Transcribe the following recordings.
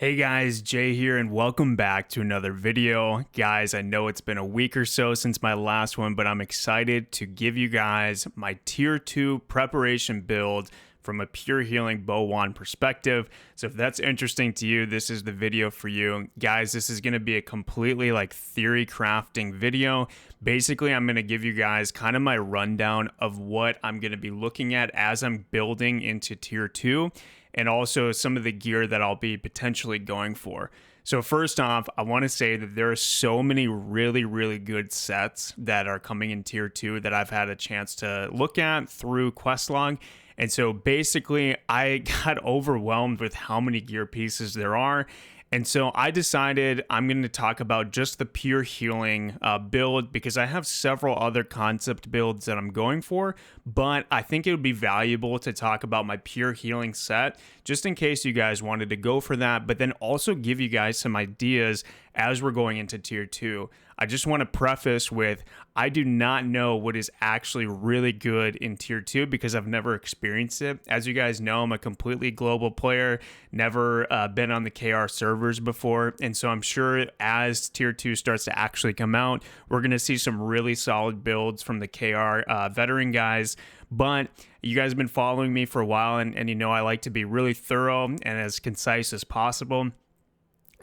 Hey guys, Jay here and welcome back to another video. Guys, I know it's been a week or so since my last one, but I'm excited to give you guys my tier 2 preparation build from a pure healing bow wand perspective. So if that's interesting to you, this is the video for you. Guys, this is going to be a completely theory crafting video. Basically, I'm going to give you guys kind of my rundown of what I'm going to be looking at as I'm building into tier 2. And also some of the gear that I'll be potentially going for. So first off, I want to say that there are so many really good sets that are coming in tier 2 that I've had a chance to look at through Questlog. And so basically I got overwhelmed with how many gear pieces there are. And so I decided I'm going to talk about just the pure healing build because I have several other concept builds that I'm going for, but I think it would be valuable to talk about my pure healing set just in case you guys wanted to go for that, but then also give you guys some ideas as we're going into tier 2. I just want to preface with, I do not know what is actually really good in tier 2 because I've never experienced it. As you guys know, I'm a completely global player, never been on the KR servers before. And so I'm sure as tier 2 starts to actually come out, we're going to see some really solid builds from the KR veteran guys. But you guys have been following me for a while and you know I like to be really thorough and as concise as possible.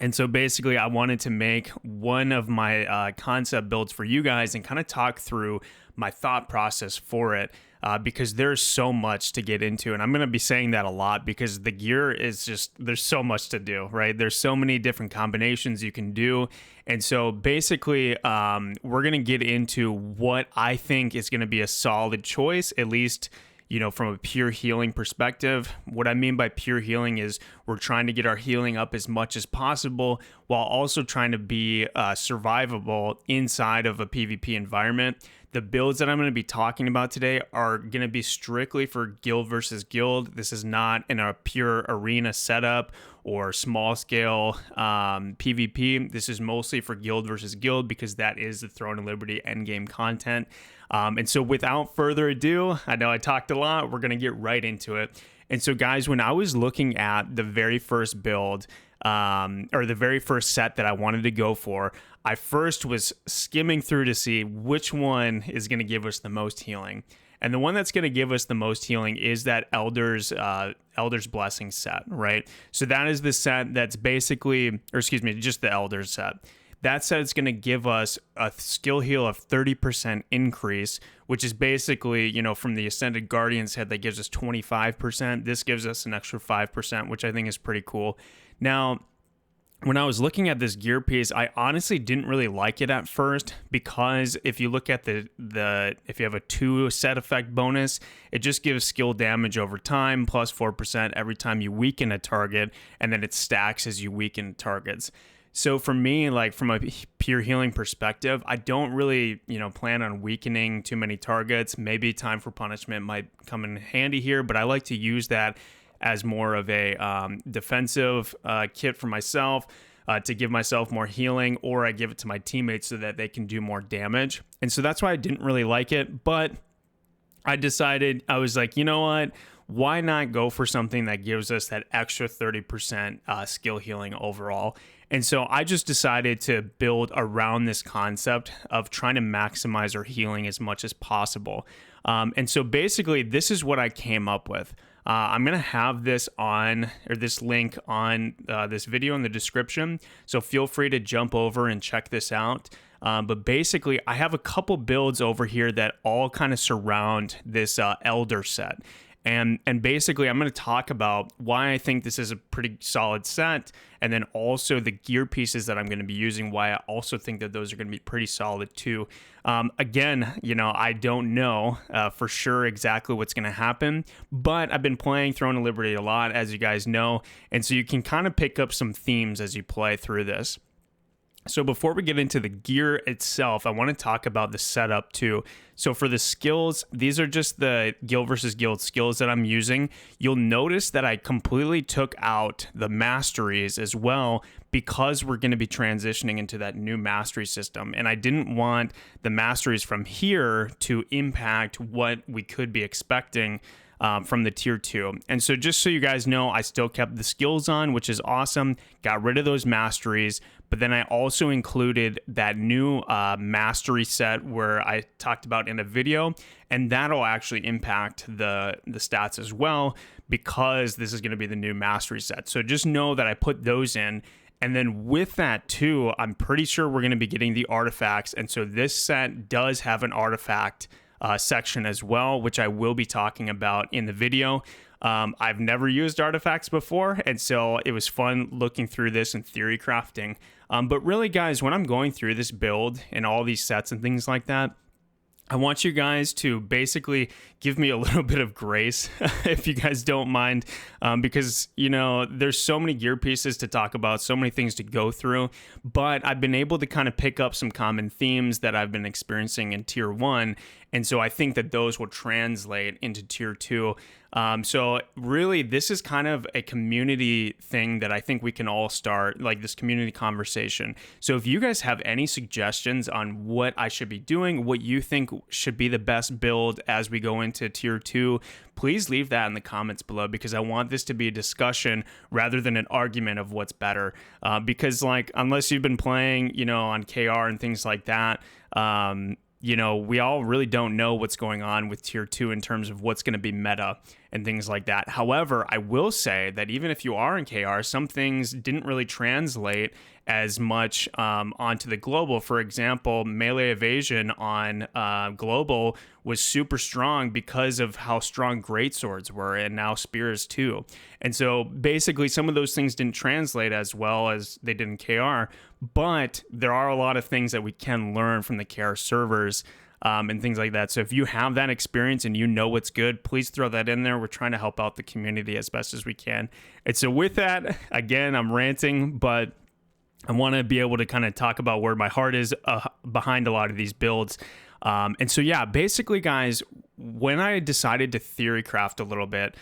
And so basically I wanted to make one of my concept builds for you guys and kind of talk through my thought process for it because there's so much to get into. And I'm going to be saying that a lot because the gear is just, there's so much to do, right? There's so many different combinations you can do. And so basically we're going to get into what I think is going to be a solid choice, at least from a pure healing perspective. What I mean by pure healing is we're trying to get our healing up as much as possible while also trying to be survivable inside of a PvP environment. The builds that I'm going to be talking about today are going to be strictly for guild versus guild. This is not in a pure arena setup or small scale PvP. This is mostly for guild versus guild because that is the Throne of Liberty endgame content. And so without further ado, I know I talked a lot, we're going to get right into it. And so guys, when I was looking at the very first build, or the very first set that I wanted to go for, I first was skimming through to see which one is going to give us the most healing. And the one that's going to give us the most healing is that Elder's Blessing set, right? So that is the set that's basically, or excuse me, just the Elder's set. That set is going to give us a skill heal of 30% increase, which is basically, from the Ascended Guardian's head that gives us 25%. This gives us an extra 5%, which I think is pretty cool. Now, when I was looking at this gear piece, I honestly didn't really like it at first because if you look at if you have a 2 set effect bonus, it just gives skill damage over time plus 4% every time you weaken a target, and then it stacks as you weaken targets. So for me, from a pure healing perspective, I don't really, plan on weakening too many targets. Maybe Time for Punishment might come in handy here, but I like to use that as more of a defensive kit for myself to give myself more healing, or I give it to my teammates so that they can do more damage. And so that's why I didn't really like it, but I decided, I was like, you know what? Why not go for something that gives us that extra 30% skill healing overall? And so I just decided to build around this concept of trying to maximize our healing as much as possible. And so basically, this is what I came up with. I'm going to have this link on this video in the description. So feel free to jump over and check this out. But basically, I have a couple builds over here that all kind of surround this Elder set. And basically, I'm going to talk about why I think this is a pretty solid set, and then also the gear pieces that I'm going to be using, why I also think that those are going to be pretty solid too. Again, I don't know for sure exactly what's going to happen, but I've been playing Throne of Liberty a lot, as you guys know, and so you can kind of pick up some themes as you play through this. So before we get into the gear itself, I want to talk about the setup too. So for the skills, these are just the guild versus guild skills that I'm using. You'll notice that I completely took out the masteries as well because we're going to be transitioning into that new mastery system. And I didn't want the masteries from here to impact what we could be expecting from the tier 2. And so just so you guys know, I still kept the skills on, which is awesome. Got rid of those masteries, but then I also included that new mastery set where I talked about in a video, and that'll actually impact the stats as well, because this is going to be the new mastery set. So just know that I put those in. And then with that too, I'm pretty sure we're going to be getting the artifacts. And so this set does have an artifact section as well, which I will be talking about in the video. I've never used artifacts before, and so it was fun looking through this and theory crafting. But really, guys, when I'm going through this build and all these sets and things like that, I want you guys to basically give me a little bit of grace, if you guys don't mind, because, you know, there's so many gear pieces to talk about, so many things to go through, but I've been able to kind of pick up some common themes that I've been experiencing in tier 1, and so I think that those will translate into tier 2. So really, this is kind of a community thing that I think we can all start, like this community conversation. So if you guys have any suggestions on what I should be doing, what you think should be the best build as we go into tier 2, please leave that in the comments below, because I want this to be a discussion rather than an argument of what's better. Because like, unless you've been playing, you know, on KR and things like that, you know, we all really don't know what's going on with tier 2 in terms of what's going to be meta and things like that. However, I will say that even if you are in KR, some things didn't really translate as much onto the global. For example, melee evasion on global was super strong because of how strong greatswords were, and now spears too. And so basically some of those things didn't translate as well as they did in KR, but there are a lot of things that we can learn from the KR servers and things like that. So if you have that experience and you know what's good, please throw that in there. We're trying to help out the community as best as we can. And so with that, again, I'm ranting, but I want to be able to kind of talk about where my heart is behind a lot of these builds. And so, yeah, basically, guys, when I decided to theory craft a little bit,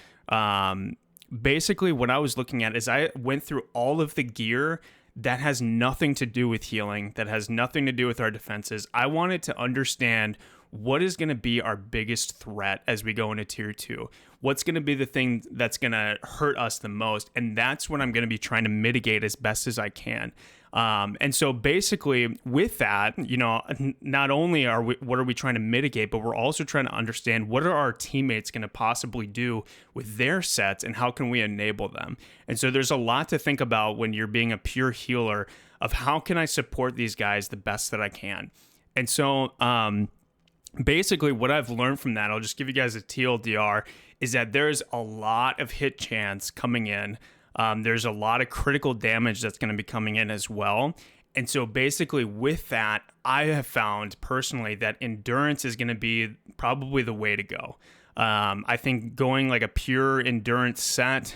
basically what I was looking at is I went through all of the gear that has nothing to do with healing, that has nothing to do with our defenses. I wanted to understand what is going to be our biggest threat as we go into tier 2. What's going to be the thing that's going to hurt us the most? And that's what I'm going to be trying to mitigate as best as I can. And so basically with that, you know, not only what are we trying to mitigate, but we're also trying to understand what are our teammates going to possibly do with their sets and how can we enable them? And so there's a lot to think about when you're being a pure healer of how can I support these guys the best that I can? And so, basically what I've learned from that, I'll just give you guys a TLDR, is that there's a lot of hit chance coming in. There's a lot of critical damage that's going to be coming in as well. And so basically with that, I have found personally that endurance is going to be probably the way to go. I think going like a pure endurance set,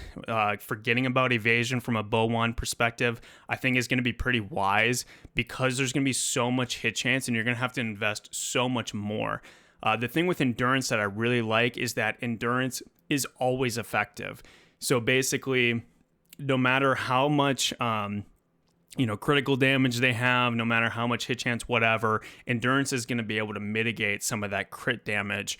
forgetting about evasion from a bow 1 perspective, I think is going to be pretty wise, because there's going to be so much hit chance and you're going to have to invest so much more. The thing with endurance that I really like is that endurance is always effective. So basically, no matter how much you know, critical damage they have, no matter how much hit chance, whatever, endurance is going to be able to mitigate some of that crit damage,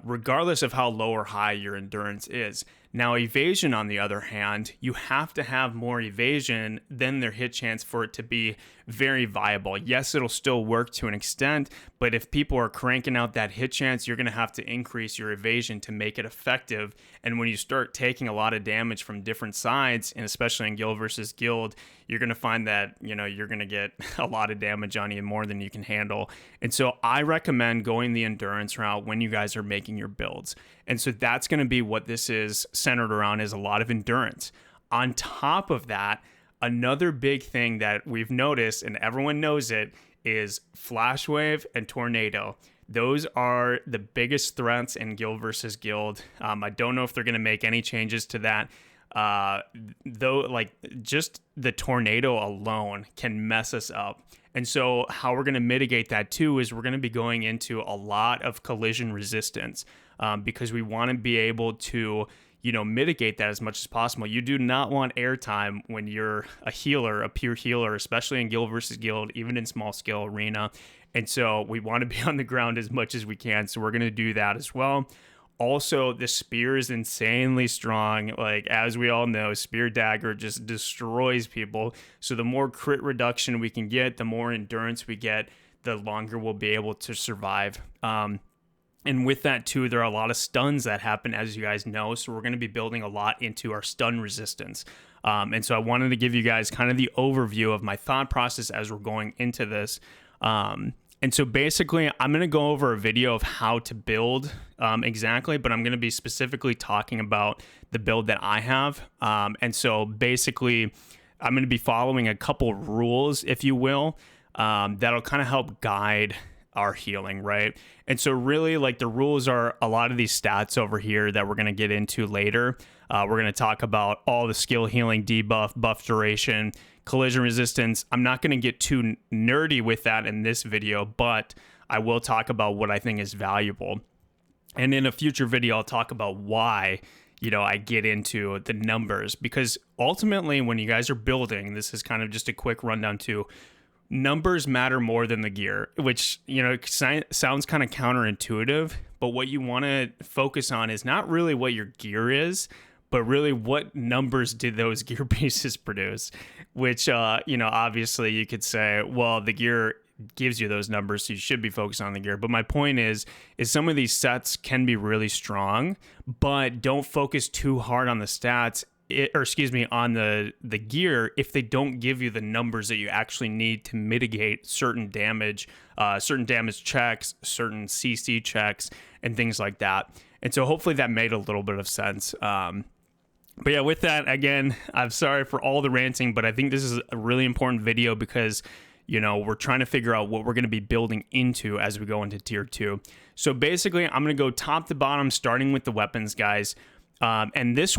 regardless of how low or high your endurance is. Now, evasion, on the other hand, you have to have more evasion than their hit chance for it to be very viable. Yes, it'll still work to an extent, but if people are cranking out that hit chance, you're going to have to increase your evasion to make it effective. And when you start taking a lot of damage from different sides, and especially in guild versus guild, you're going to find that, you know, you're going to get a lot of damage on you, more than you can handle. And so I recommend going the endurance route when you guys are making your builds. And so that's going to be what this is centered around, is a lot of endurance. On top of that, another big thing that we've noticed, and everyone knows it, is Flash Wave and Tornado. Those are the biggest threats in guild versus guild. I don't know if they're going to make any changes to that. Though, like, just the tornado alone can mess us up. And so how we're going to mitigate that too is we're going to be going into a lot of collision resistance, because we want to be able to, you know, mitigate that as much as possible. You do not want airtime when you're a healer, a pure healer, especially in guild versus guild, even in small scale arena. And so we want to be on the ground as much as we can. So we're going to do that as well. Also, the spear is insanely strong. Like, as we all know, spear dagger just destroys people. So the more crit reduction we can get, the more endurance we get, the longer we'll be able to survive. And with that too, there are a lot of stuns that happen, as you guys know. So we're going to be building a lot into our stun resistance. And so I wanted to give you guys kind of the overview of my thought process as we're going into this. And so basically, I'm going to go over a video of how to build exactly, but I'm going to be specifically talking about the build that I have. And so basically, I'm going to be following a couple rules, if you will, that'll kind of help guide our healing, right? And so really, like, the rules are a lot of these stats over here that we're going to get into later. We're going to talk about all the skill healing, debuff, buff duration, collision resistance. I'm not going to get too nerdy with that in this video, but I will talk about what I think is valuable. And in a future video, I'll talk about why, I get into the numbers, because ultimately when you guys are building, this is kind of just a quick rundown too, numbers matter more than the gear, which, sounds kind of counterintuitive, but what you want to focus on is not really what your gear is, but really what numbers did those gear pieces produce, which, obviously you could say, well, the gear gives you those numbers, so you should be focused on the gear. But my point is some of these sets can be really strong, but don't focus too hard on the stats, on the gear if they don't give you the numbers that you actually need to mitigate certain damage checks, certain CC checks, and things like that. And so hopefully that made a little bit of sense. But yeah, with that, again, I'm sorry for all the ranting, but I think this is a really important video because, we're trying to figure out what we're going to be building into as we go into tier 2. So basically, I'm going to go top to bottom, starting with the weapons, guys. And this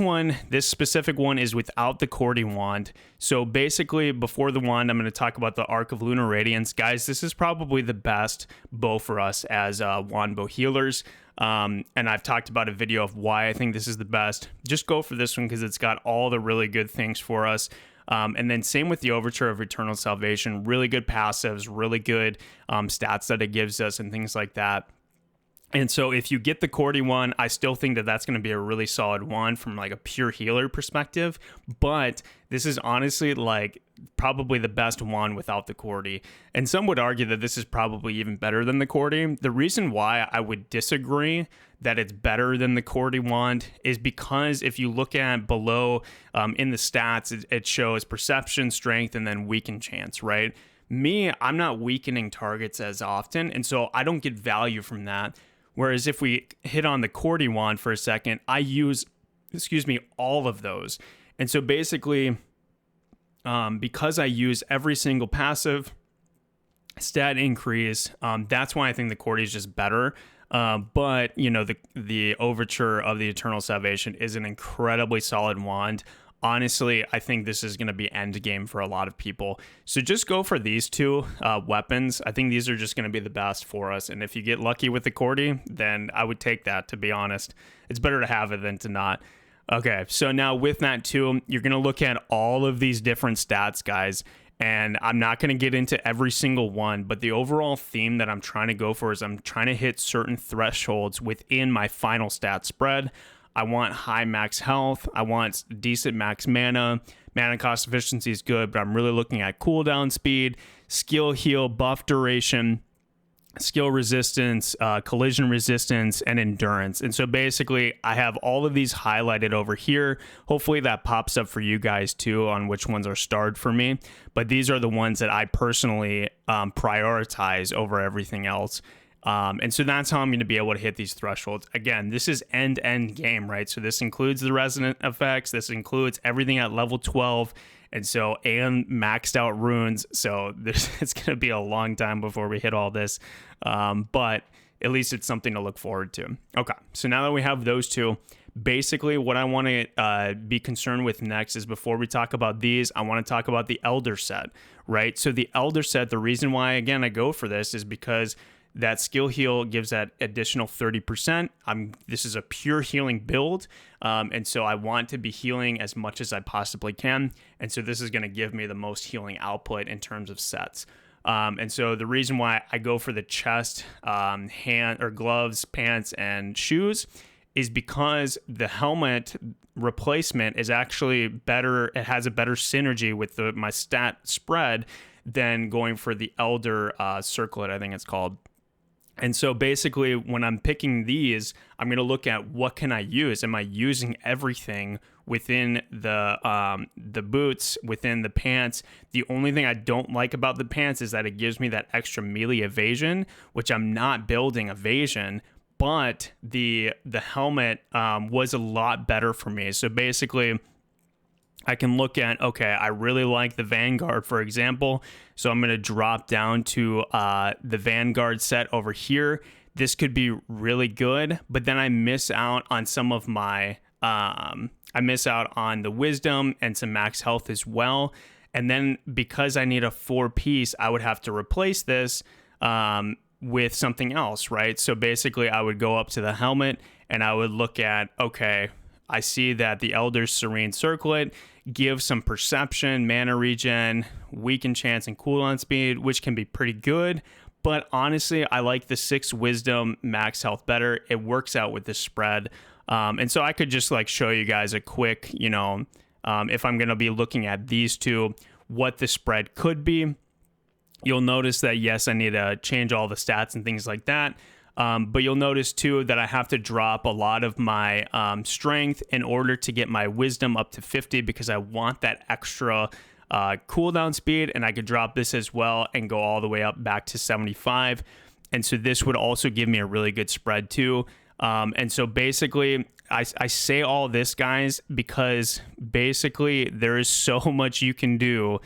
specific one is without the Cordy wand. So basically, before the wand, I'm going to talk about the Arc of Lunar Radiance. Guys, this is probably the best bow for us as wand bow healers. And I've talked about a video of why I think this is the best. Just go for this one because it's got all the really good things for us. And then same with the Overture of Eternal Salvation. Really good passives, really good stats that it gives us and things like that. And so if you get the Cordy one, I still think that that's going to be a really solid one from like a pure healer perspective. But this is honestly like probably the best one without the Cordy. And some would argue that this is probably even better than the Cordy. The reason why I would disagree that it's better than the Cordy wand is because if you look at below in the stats, it shows perception, strength, and then weaken chance, right? Me, I'm not weakening targets as often, and so I don't get value from that. Whereas if we hit on the Cordy wand for a second, I use, all of those. And so basically, because I use every single passive stat increase, that's why I think the Cordy is just better. But, the Overture of the Eternal Salvation is an incredibly solid wand. Honestly, I think this is going to be end game for a lot of people. So just go for these two weapons. I think these are just going to be the best for us. And if you get lucky with the Cordy, then I would take that, to be honest. It's better to have it than to not. Okay, so now with that too, you're going to look at all of these different stats, guys. And I'm not going to get into every single one, but the overall theme that I'm trying to go for is I'm trying to hit certain thresholds within my final stat spread. I want high max health. I want decent max mana. Mana cost efficiency is good, but I'm really looking at cooldown speed, skill heal, buff duration, skill resistance, collision resistance, and endurance. And so basically, I have all of these highlighted over here. Hopefully that pops up for you guys too on which ones are starred for me. But these are the ones that I personally prioritize over everything else. And so that's how I'm going to be able to hit these thresholds. Again, this is end-to-end game, right? So this includes the resonant effects. This includes everything at level 12. And maxed out runes. So it's going to be a long time before we hit all this. But at least it's something to look forward to. Okay, so now that we have those two, basically what I want to be concerned with next is before we talk about these, I want to talk about the Elder set, right? So the Elder set, the reason why, again, I go for this is because that skill heal gives that additional 30%. This is a pure healing build, and so I want to be healing as much as I possibly can, and so this is going to give me the most healing output in terms of sets. And so the reason why I go for the chest, hand or gloves, pants, and shoes is because the helmet replacement is actually better. It has a better synergy with my stat spread than going for the Elder Circlet, I think it's called. And so basically when I'm picking these, I'm going to look at what can I use? Am I using everything within the boots, within the pants? The only thing I don't like about the pants is that it gives me that extra melee evasion, which I'm not building evasion, but the helmet was a lot better for me. So basically I can look at, okay, I really like the Vanguard, for example. So I'm going to drop down to the Vanguard set over here. This could be really good, but then I miss out on some of my, I miss out on the Wisdom and some max health as well. And then because I need a 4-piece, I would have to replace this with something else, right? So basically I would go up to the helmet and I would look at, okay, I see that the Elder Serene Circlet gives some perception, mana regen, weaken chance, and cooldown speed, which can be pretty good. But honestly, I like the 6 Wisdom max health better. It works out with the spread. And so I could just like show you guys a quick, if I'm going to be looking at these two, what the spread could be. You'll notice that, yes, I need to change all the stats and things like that. But you'll notice too that I have to drop a lot of my strength in order to get my wisdom up to 50 because I want that extra cooldown speed, and I could drop this as well and go all the way up back to 75. And so this would also give me a really good spread too. And so basically I say all this, guys, because basically there is so much you can do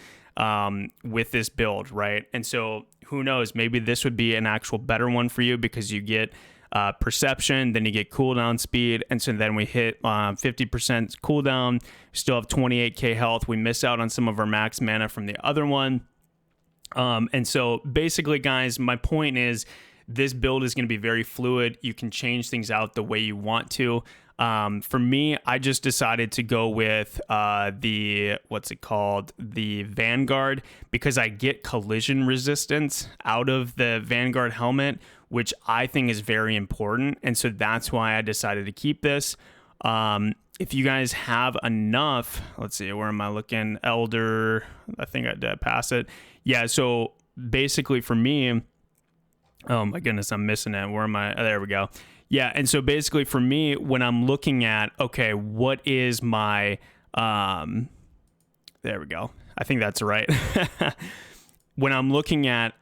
with this build, right? And so who knows, maybe this would be an actual better one for you because you get perception, then you get cooldown speed, and so then we hit 50% cooldown, still have 28k health. We miss out on some of our max mana from the other one. And so basically, guys, my point is this build is going to be very fluid. You can change things out the way you want to. For me, I just decided to go with the Vanguard, because I get collision resistance out of the Vanguard helmet, which I think is very important. And so that's why I decided to keep this. If you guys have enough, let's see, where am I looking? Elder, I think I did pass it. Yeah, so basically for me, oh my goodness, I'm missing it. Where am I? Oh, there we go. Yeah, and so basically for me, when I'm looking at, okay, what is my, there we go. I think that's right. When I'm looking at,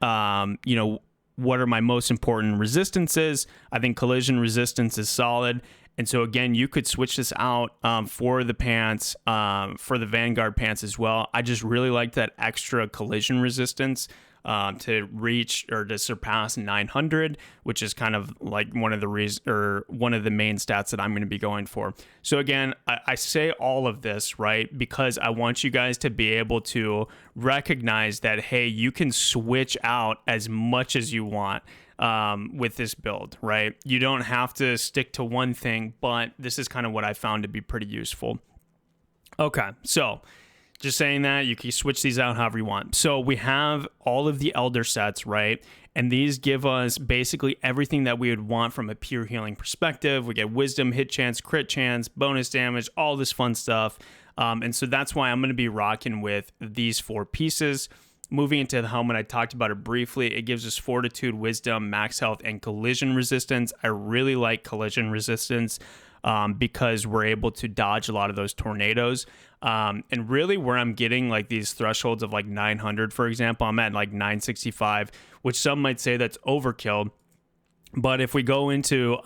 what are my most important resistances, I think collision resistance is solid. And so again, you could switch this out for the pants, for the Vanguard pants as well. I just really like that extra collision resistance to reach or to surpass 900, which is kind of like one of the main stats that I'm going to be going for. So again, I say all of this, right, because I want you guys to be able to recognize that, hey, you can switch out as much as you want with this build, right? You don't have to stick to one thing, but this is kind of what I found to be pretty useful. Okay, so just saying that, you can switch these out however you want. So we have all of the Elder sets, right? And these give us basically everything that we would want from a pure healing perspective. We get wisdom, hit chance, crit chance, bonus damage, all this fun stuff. And so that's why I'm going to be rocking with these 4 pieces. Moving into the helmet, I talked about it briefly. It gives us fortitude, wisdom, max health, and collision resistance. I really like collision resistance because we're able to dodge a lot of those tornadoes. And really where I'm getting like these thresholds of like 900, for example, I'm at like 965, which some might say that's overkill. But if we go into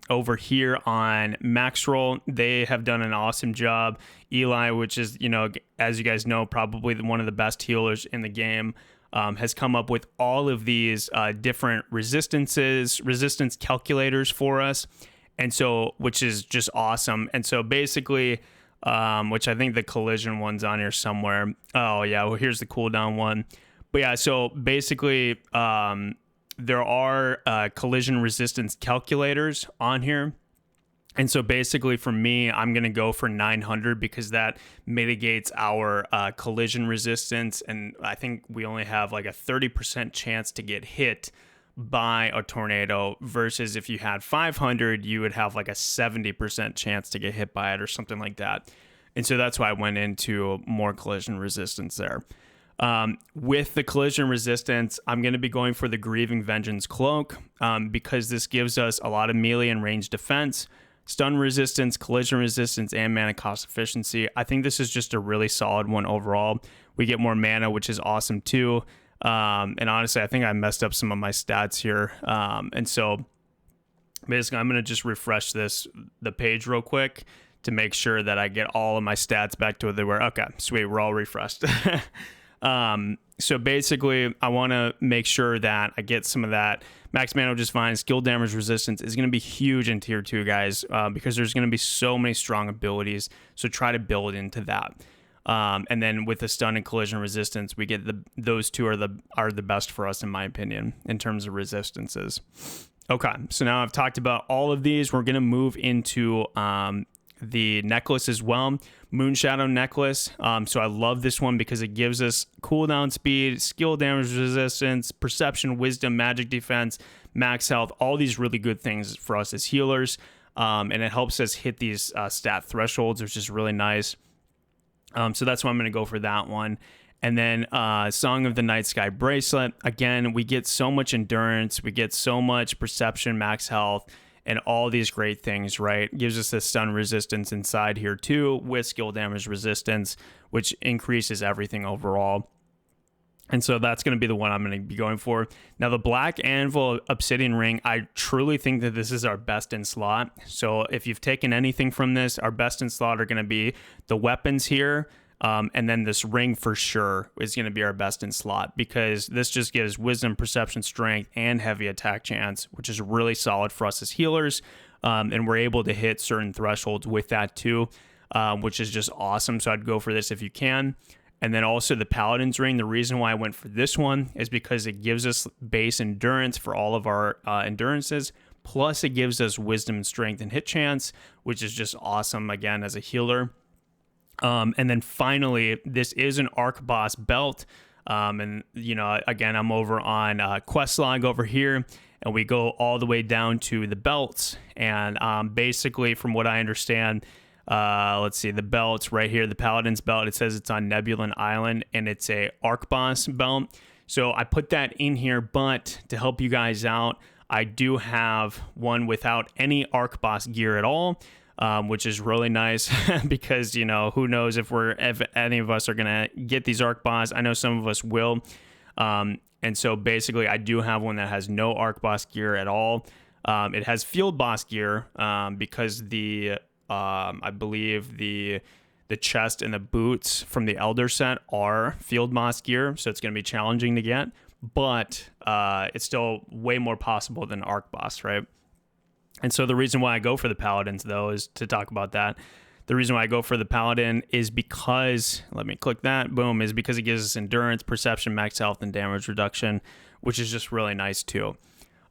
over here on Max Roll, they have done an awesome job. Eli, which is, as you guys know, probably one of the best healers in the game, has come up with all of these different resistance calculators for us. And so, which is just awesome. And so basically, which I think the collision one's on here somewhere. Oh yeah, well here's the cooldown one. But yeah, so basically, there are collision resistance calculators on here. And so basically for me, I'm going to go for 900 because that mitigates our collision resistance. And I think we only have like a 30% chance to get hit by a tornado, versus if you had 500, you would have like a 70% chance to get hit by it or something like that. And so that's why I went into more collision resistance there. With the collision resistance, I'm going to be going for the Grieving Vengeance Cloak, because this gives us a lot of melee and range defense, stun resistance, collision resistance, and mana cost efficiency. I think this is just a really solid one overall. We get more mana, which is awesome too. And honestly, I think I messed up some of my stats here. And so basically, I'm going to just refresh the page real quick to make sure that I get all of my stats back to where they were. Okay, sweet, we're all refreshed. So basically, I want to make sure that I get some of that. Max mana, which is fine. Skill damage resistance is going to be huge in tier 2, guys, because there's going to be so many strong abilities. So try to build into that. And then with the stun and collision resistance, we get those two are the best for us, in my opinion, in terms of resistances. Okay, so now I've talked about all of these. We're going to move into the necklace as well, Moonshadow necklace. So I love this one because it gives us cooldown speed, skill damage resistance, perception, wisdom, magic defense, max health, all these really good things for us as healers. And it helps us hit these stat thresholds, which is really nice. So that's why I'm going to go for that one. And then Song of the Night Sky bracelet. Again, we get so much endurance, we get so much perception, max health, and all these great things, right? Gives us the stun resistance inside here too, with skill damage resistance, which increases everything overall. And so that's going to be the one I'm going to be going for. Now, the Black Anvil Obsidian Ring, I truly think that this is our best in slot. So if you've taken anything from this, our best in slot are going to be the weapons here. And then this ring for sure is going to be our best in slot, because this just gives wisdom, perception, strength, and heavy attack chance, which is really solid for us as healers. And we're able to hit certain thresholds with that too, which is just awesome. So I'd go for this if you can. And then also the Paladin's Ring. The reason why I went for this one is because it gives us base endurance for all of our endurances. Plus it gives us wisdom, strength, and hit chance, which is just awesome, again, as a healer. And then finally, this is an Arc Boss belt. And, you know, again, I'm over on quest log over here, and we go all the way down to the belts. And basically, from what I understand, let's see, the belts right here, the Paladin's belt, it says it's on Nebulan Island, and it's a Arc Boss belt. So I put that in here, but to help you guys out, I do have one without any Arc Boss gear at all. Which is really nice because, you know, who knows if any of us are going to get these Arc Boss. I know some of us will. And so basically I do have one that has no Arc Boss gear at all. It has Field Boss gear because I believe the chest and the boots from the Elder set are Field Boss gear. So it's going to be challenging to get, but it's still way more possible than Arc Boss, right? And so the reason why I go for the Paladins, though, is to talk about that. The reason why I go for the Paladin is because, let me click that, boom, is because it gives us endurance, perception, max health, and damage reduction, which is just really nice, too.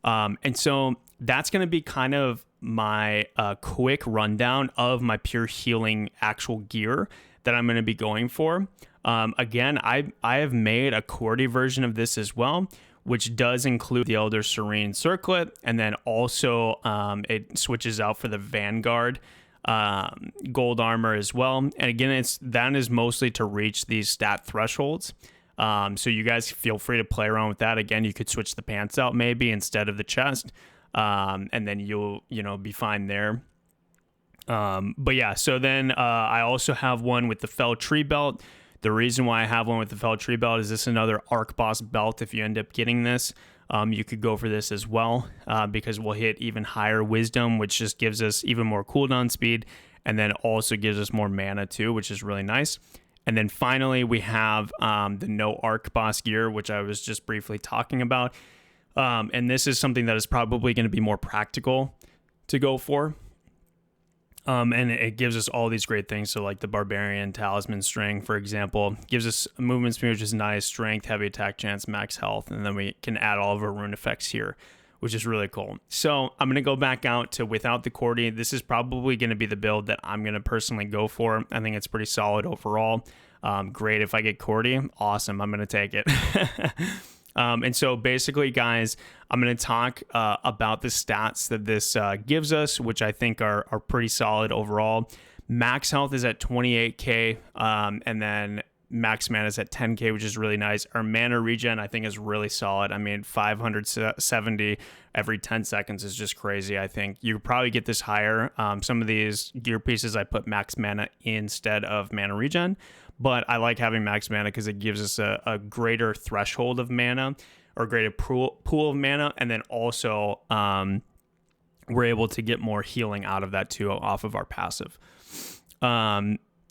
And so that's going to be kind of my quick rundown of my pure healing actual gear that I'm going to be going for. Again, I have made a QWERTY version of this as well, which does include the Elder Serene Circlet, and then also it switches out for the Vanguard gold armor as well. And again, that is mostly to reach these stat thresholds. So you guys feel free to play around with that. Again, you could switch the pants out maybe instead of the chest, and then you'll be fine there. But yeah, so then I also have one with the Fell Tree Belt. The reason why I have one with the Fell Tree Belt is this another Arc Boss belt. If you end up getting this, you could go for this as well, because we'll hit even higher wisdom, which just gives us even more cooldown speed, and then also gives us more mana too, which is really nice. And then finally, we have the no Arc Boss gear, which I was just briefly talking about. And this is something that is probably going to be more practical to go for. And it gives us all these great things. So like the Barbarian Talisman String, for example, gives us movement speed, which is nice, strength, heavy attack chance, max health. And then we can add all of our rune effects here, which is really cool. So I'm going to go back out to without the QWERTY. This is probably going to be the build that I'm going to personally go for. I think it's pretty solid overall. Great if I get QWERTY. Awesome. I'm going to take it. And so basically, guys, I'm going to talk about the stats that this gives us, which I think are pretty solid overall. Max health is at 28k, and then max mana is at 10k, which is really nice. Our mana regen, I think, is really solid. I mean, 570 every 10 seconds is just crazy. I think you could probably get this higher. Some of these gear pieces, I put max mana instead of mana regen, but I like having max mana because it gives us a greater threshold of mana, or greater pool of mana, and then also we're able to get more healing out of that too, off of our passive.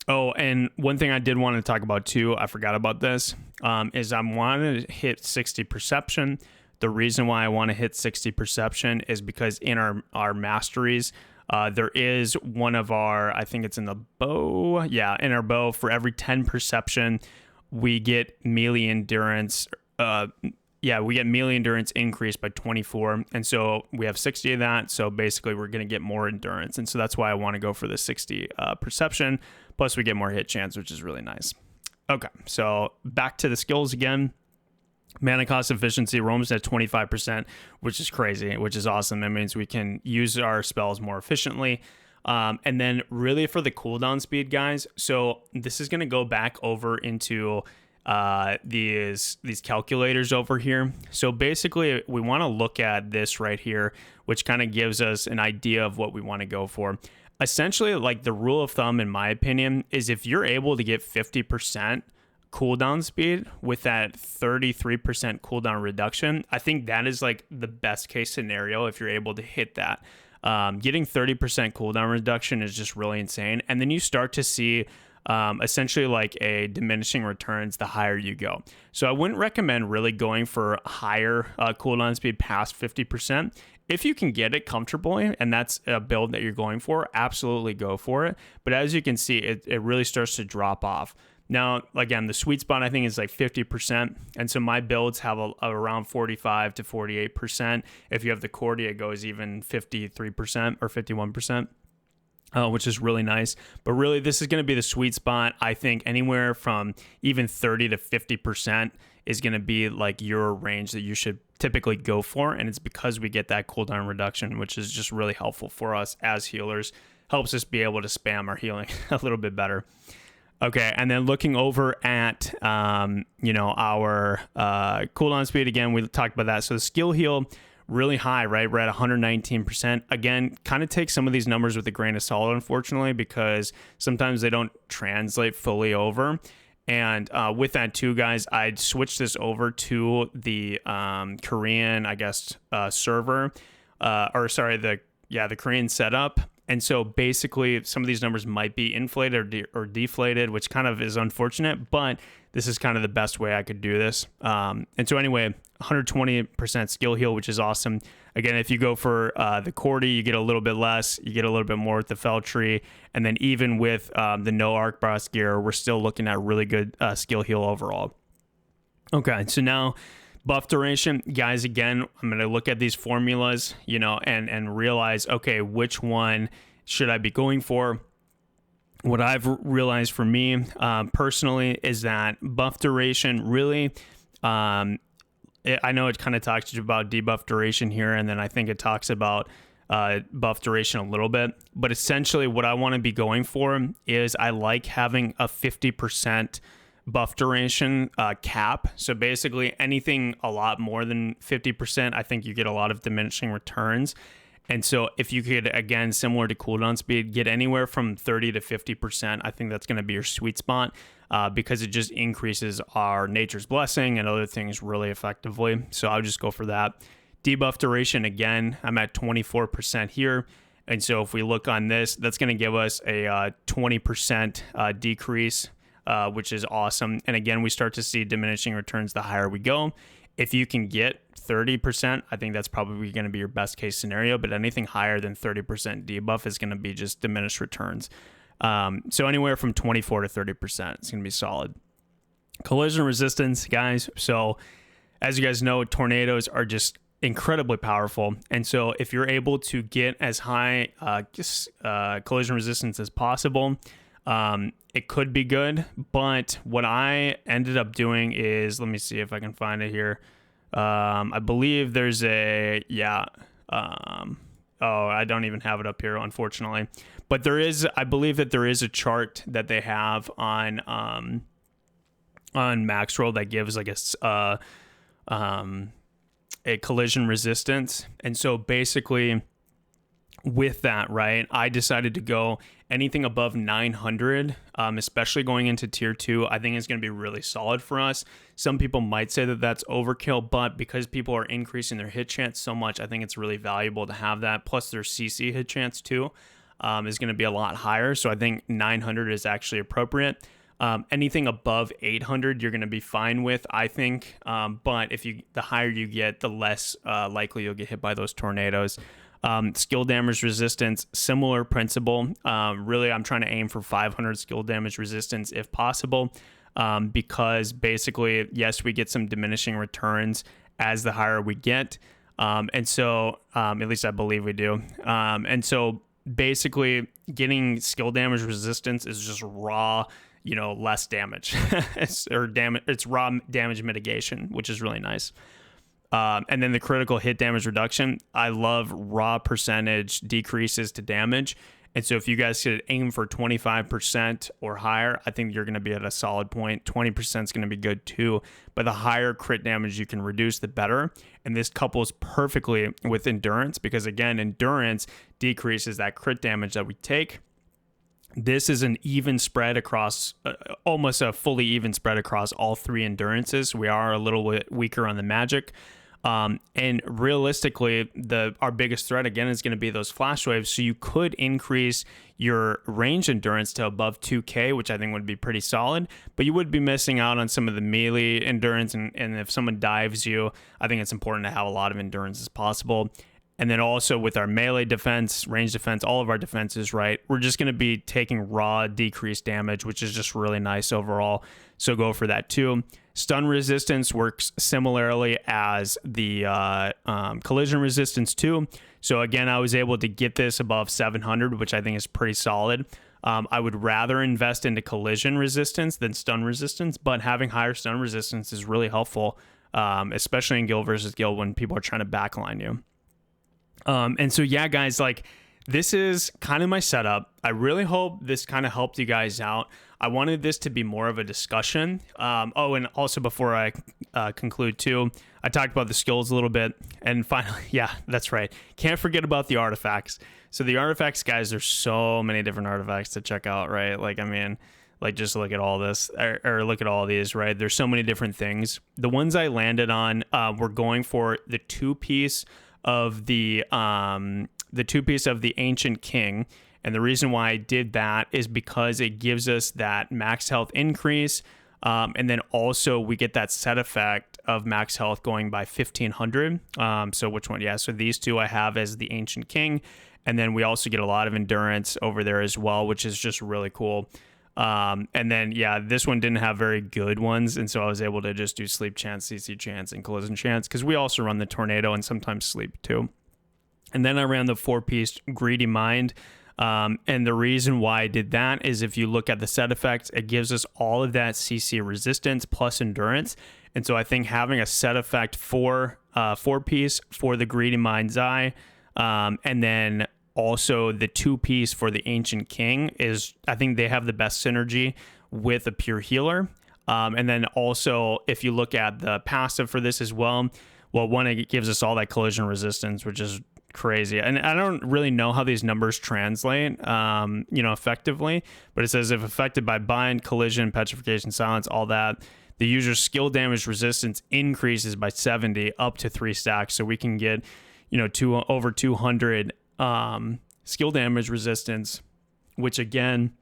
Oh, and one thing I did want to talk about too, I forgot about this, is I wanted to hit 60 perception. The reason why I want to hit 60 perception is because in our masteries, there is one of our, I think it's in the bow. Yeah, in our bow, for every 10 perception, we get melee endurance. We get melee endurance increased by 24. And so we have 60 of that. So basically we're going to get more endurance. And so that's why I want to go for the 60 perception. Plus we get more hit chance, which is really nice. Okay, so back to the skills again. Mana cost efficiency, roams at 25%, which is crazy, which is awesome. That means we can use our spells more efficiently. And then really for the cooldown speed, guys, so this is going to go back over into these calculators over here. So basically we want to look at this right here, which kind of gives us an idea of what we want to go for. Essentially, like, the rule of thumb, in my opinion, is if you're able to get 50% cooldown speed with that 33% cooldown reduction, I think that is like the best case scenario if you're able to hit that. Getting 30% cooldown reduction is just really insane. And then you start to see essentially like a diminishing returns the higher you go. So I wouldn't recommend really going for higher cooldown speed past 50%. If you can get it comfortably and that's a build that you're going for, absolutely go for it. But as you can see, it really starts to drop off. Now, again, the sweet spot I think is like 50%. And so my builds have around 45 to 48%. If you have the Cordia, it goes even 53% or 51%. Which is really nice. But really, this is going to be the sweet spot. I think anywhere from even 30 to 50% is going to be like your range that you should typically go for. And it's because we get that cooldown reduction, which is just really helpful for us as healers. Helps us be able to spam our healing a little bit better. Okay, and then looking over at, our cooldown speed, again, we talked about that. So the skill heal, really high, right? We're at 119%. Again, kind of take some of these numbers with a grain of salt, unfortunately, because sometimes they don't translate fully over. And with that too, guys, I'd switch this over to the Korean, server, the Korean setup. And so basically some of these numbers might be inflated or deflated, which kind of is unfortunate, but this is kind of the best way I could do this. And so anyway, 120% skill heal, which is awesome. Again, if you go for the Cordy, you get a little bit less, you get a little bit more with the Fell Tree. And then even with the no Arc Boss gear, we're still looking at really good skill heal overall. Okay, so now buff duration, guys, again, I'm going to look at these formulas, and realize, okay, which one should I be going for? What I've realized for me personally is that buff duration really, I know it kind of talks about debuff duration here, and then I think it talks about buff duration a little bit. But essentially what I want to be going for is I like having a 50% buff duration cap. So basically anything a lot more than 50%, I think you get a lot of diminishing returns. And so if you could, again, similar to cooldown speed, get anywhere from 30 to 50%, I think that's going to be your sweet spot because it just increases our Nature's Blessing and other things really effectively. So I'll just go for that. Debuff duration, again, I'm at 24% here. And so if we look on this, that's going to give us a 20% decrease, which is awesome. And again, we start to see diminishing returns the higher we go. If you can get 30%, I think that's probably going to be your best case scenario, but anything higher than 30% debuff is going to be just diminished returns. So anywhere from 24 to 30%, it's going to be solid. Collision resistance, guys. So as you guys know, tornadoes are just incredibly powerful. And so if you're able to get as high collision resistance as possible, it could be good. But what I ended up doing is, let me see if I can find it here. I believe there's a, yeah. Oh, I don't even have it up here, unfortunately. But there is, I believe that there is a chart that they have on Maxroll that gives like a collision resistance. And so basically with that, right, I decided to go anything above 900, especially going into tier 2, I think is going to be really solid for us. Some people might say that that's overkill, but because people are increasing their hit chance so much, I think it's really valuable to have that. Plus their CC hit chance too is going to be a lot higher. So I think 900 is actually appropriate. Anything above 800, you're going to be fine with, I think. But the higher you get, the less likely you'll get hit by those tornadoes. Skill damage resistance, similar principle. Really, I'm trying to aim for 500 skill damage resistance if possible, because basically, yes, we get some diminishing returns as the higher we get. And so, at least I believe we do. And so basically getting skill damage resistance is just raw, less damage. It's raw damage mitigation, which is really nice. And then the critical hit damage reduction, I love raw percentage decreases to damage. And so if you guys could aim for 25% or higher, I think you're going to be at a solid point. 20% is going to be good too. But the higher crit damage you can reduce, the better. And this couples perfectly with endurance because, again, endurance decreases that crit damage that we take. This is an even spread across, almost a fully even spread across all three endurances. We are a little bit weaker on the magic. And realistically, our biggest threat, again, is going to be those flash waves. So you could increase your range endurance to above 2K, which I think would be pretty solid. But you would be missing out on some of the melee endurance. And if someone dives you, I think it's important to have a lot of endurance as possible. And then also with our melee defense, range defense, all of our defenses, right, we're just going to be taking raw decreased damage, which is just really nice overall. So go for that too. Stun resistance works similarly as the collision resistance too. So again, I was able to get this above 700, which I think is pretty solid. I would rather invest into collision resistance than stun resistance, but having higher stun resistance is really helpful, especially in guild versus guild when people are trying to backline you. And so, yeah, guys, like this is kind of my setup. I really hope this kind of helped you guys out. I wanted this to be more of a discussion. Oh, and also before I conclude too, I talked about the skills a little bit. And finally, yeah, that's right. Can't forget about the artifacts. So the artifacts, guys, there's so many different artifacts to check out, right? Like, I mean, like just look at all this or look at all these, right? There's so many different things. The ones I landed on, we're going for the two-piece of the Ancient King. And the reason why I did that is because it gives us that max health increase. And then also we get that set effect of max health going by 1500. So which one? Yeah. So these two I have as the Ancient King. And then we also get a lot of endurance over there as well, which is just really cool. And then, yeah, this one didn't have very good ones. And so I was able to just do sleep chance, CC chance, and collision chance because we also run the tornado and sometimes sleep too. And then I ran the 4-piece Greedy Mind. And the reason why I did that is if you look at the set effects, it gives us all of that CC resistance plus endurance. And so I think having a set effect for 4-piece for the Greedy Mind's Eye, and then also the 2-piece for the Ancient King is, I think they have the best synergy with a pure healer. And then also if you look at the passive for this as well, one, it gives us all that collision resistance, which is crazy. And I don't really know how these numbers translate, effectively, but it says if affected by bind, collision, petrification, silence, all that, the user's skill damage resistance increases by 70 up to 3 stacks. So we can get, over 200 skill damage resistance, which again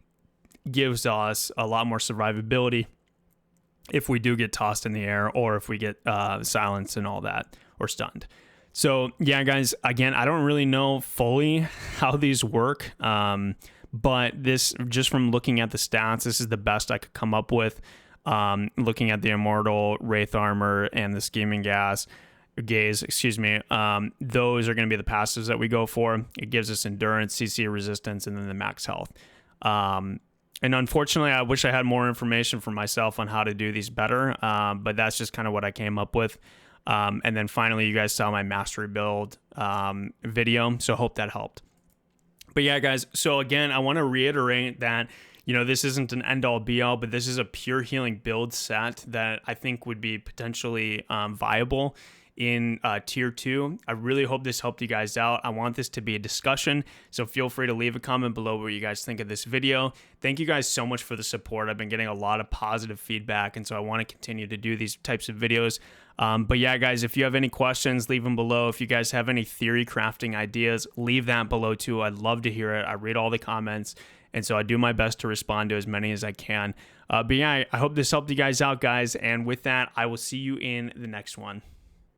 gives us a lot more survivability if we do get tossed in the air or if we get silenced and all that or stunned. So yeah, guys, again, I don't really know fully how these work, but this, just from looking at the stats, this is the best I could come up with. Looking at the Immortal, Wraith Armor, and the Scheming Gaze, those are going to be the passives that we go for. It gives us endurance, CC resistance, and then the max health. And unfortunately, I wish I had more information for myself on how to do these better, but that's just kind of what I came up with. And then finally, you guys saw my mastery build video. So hope that helped. But yeah, guys, so again, I want to reiterate that, this isn't an end all be all, but this is a pure healing build set that I think would be potentially viable in tier 2. I really hope this helped you guys out. I want this to be a discussion, so feel free to leave a comment below what you guys think of this video. Thank you guys so much for the support. I've been getting a lot of positive feedback, and so I want to continue to do these types of videos. But yeah, guys, if you have any questions, leave them below. If you guys have any theory crafting ideas, leave that below too. I'd love to hear it. I read all the comments, and so I do my best to respond to as many as I can. But yeah, I hope this helped you guys out, guys. And with that, I will see you in the next one.